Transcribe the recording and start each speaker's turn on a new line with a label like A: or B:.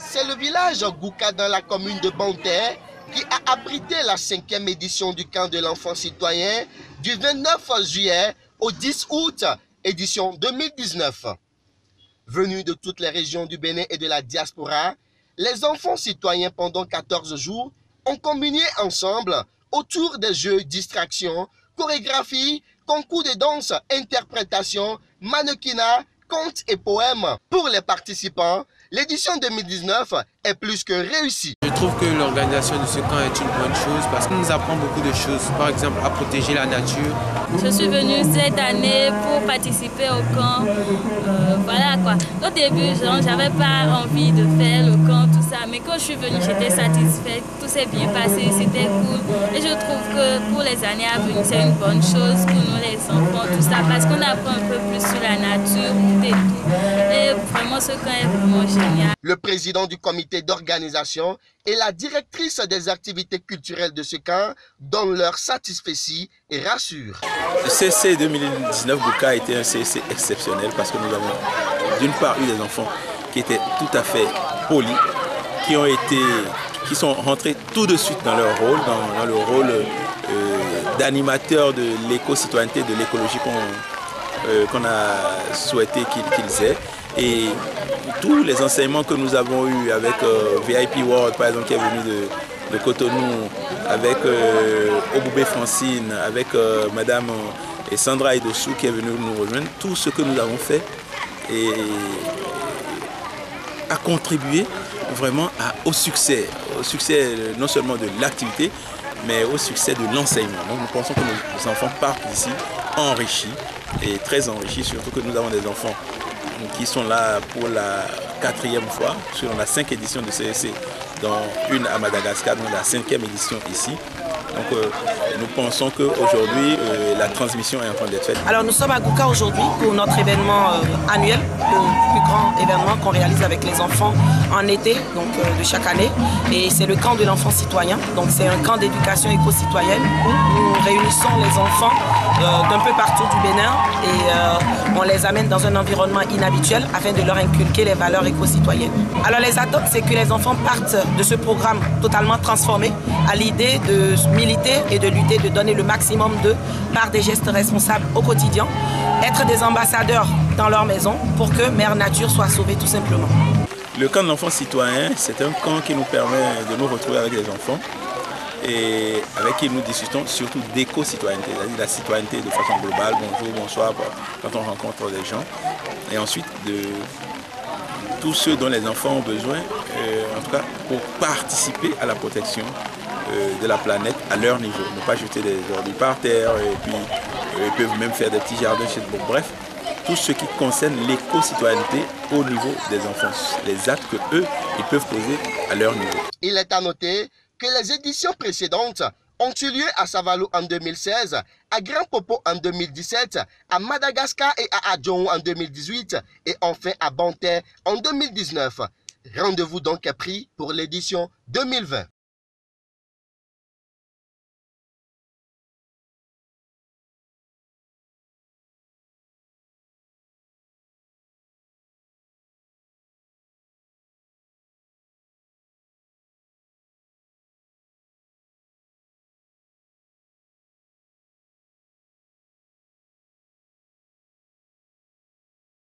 A: C'est le village Gouka dans la commune de Banter qui a abrité la 5e édition du camp de l'enfant citoyen du 29 juillet au 10 août, édition 2019. Venus de toutes les régions du Bénin et de la diaspora, les enfants citoyens pendant 14 jours ont communié ensemble autour des jeux, distractions, chorégraphies, concours de danse, interprétation, mannequinat, contes et poèmes. Pour les participants, l'édition 2019 est plus que réussie.
B: Je trouve que l'organisation de ce camp est une bonne chose parce qu'il nous apprend beaucoup de choses, par exemple à protéger la nature.
C: Je suis venue cette année pour participer au camp. Voilà quoi. Au début, j'avais pas envie de faire le camp, tout ça, mais quand je suis venue, j'étais satisfaite. Tout s'est bien passé, c'était cool. Et je trouve que pour les années à venir, c'est une bonne chose pour nous les enfants, tout ça, parce qu'on apprend un peu plus sur la nature, tout et tout. Et vraiment, ce camp est vraiment génial.
A: Le président du comité d'organisation et la directrice des activités culturelles de ce camp donnent leur satisfaction et rassurent.
D: Le CC 2019 Gouka a été un CC exceptionnel parce que nous avons d'une part eu des enfants qui étaient tout à fait polis, qui sont rentrés tout de suite dans leur rôle, dans le rôle d'animateur de l'éco-citoyenneté, de l'écologie qu'on a souhaité qu'ils aient. Et tous les enseignements que nous avons eus avec VIP World, par exemple, qui est venu de Cotonou, avec Oboubé Francine, avec Madame Sandra Idossou qui est venue nous rejoindre, tout ce que nous avons fait a contribué vraiment au succès non seulement de l'activité, mais au succès de l'enseignement. Donc nous pensons que nos enfants partent d'ici enrichis et très enrichis, surtout que nous avons des enfants qui sont là pour la 4e fois sur la 5e édition de CEC, dont une à Madagascar, donc la 5e édition ici. Donc nous pensons qu'aujourd'hui, la transmission est en train d'être faite.
E: Alors nous sommes à Gouka aujourd'hui pour notre événement annuel, le plus grand événement qu'on réalise avec les enfants en été, donc de chaque année. Et c'est le camp de l'enfant citoyen. Donc c'est un camp d'éducation éco-citoyenne où nous réunissons les enfants d'un peu partout du Bénin et on les amène dans un environnement inhabituel afin de leur inculquer les valeurs éco-citoyennes. Alors les attentes, c'est que les enfants partent de ce programme totalement transformé à l'idée de militer et de lutter, de donner le maximum d'eux par des gestes responsables au quotidien, être des ambassadeurs dans leur maison pour que Mère Nature soit sauvée tout simplement.
D: Le camp de l'enfant citoyen, c'est un camp qui nous permet de nous retrouver avec les enfants et avec qui nous discutons surtout d'éco-citoyenneté, c'est-à-dire la citoyenneté de façon globale, bonjour, bonsoir, quand on rencontre des gens, et ensuite de tout ce dont les enfants ont besoin, en tout cas pour participer à la protection de la planète à leur niveau. Ne pas jeter des ordures par terre et puis ils peuvent même faire des petits jardins chez eux. Bref, tout ce qui concerne l'éco-citoyenneté au niveau des enfants, les actes qu'eux, ils peuvent poser à leur niveau.
A: Il est à noter que les éditions précédentes ont eu lieu à Savalou en 2016, à Grand Popo en 2017, à Madagascar et à Adjong en 2018 et enfin à Banter en 2019. Rendez-vous donc pris pour l'édition 2020.